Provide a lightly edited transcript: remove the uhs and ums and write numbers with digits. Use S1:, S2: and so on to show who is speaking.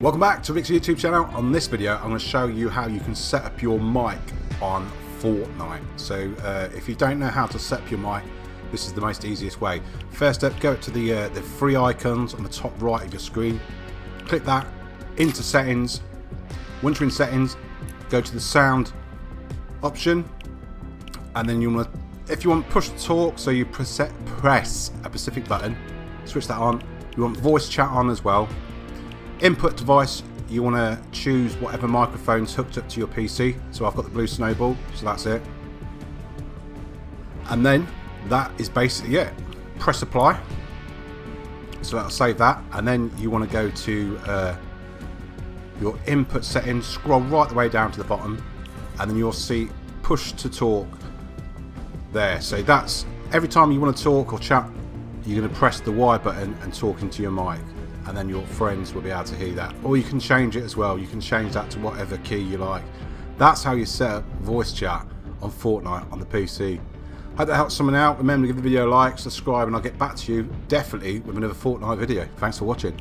S1: Welcome back to Rick's YouTube channel. On this video I'm going to show you how you can set up your mic on Fortnite. So if you don't know how to set up your mic, this is the most easiest way. First up, go to the three icons on the top right of your screen, click that, into settings. Once you're in settings, go to the sound option, and then you want to, if you want push to talk, so you press a specific button, switch that on. You want voice chat on as well. Input device, you want to choose whatever microphone's hooked up to your PC. So I've got the blue snowball, so that's it. And then that is basically it. Press apply, so that'll save that. And then you want to go to your input settings, scroll right the way down to the bottom, and then you'll see push to talk there. So that's every time you want to talk or chat, you're going to press the Y button and talk into your mic, and then your friends will be able to hear that. Or you can change it as well. You can change that to whatever key you like. That's how you set up voice chat on Fortnite on the PC. Hope that helps someone out. Remember to give the video a like, subscribe, and I'll get back to you definitely with another Fortnite video. Thanks for watching.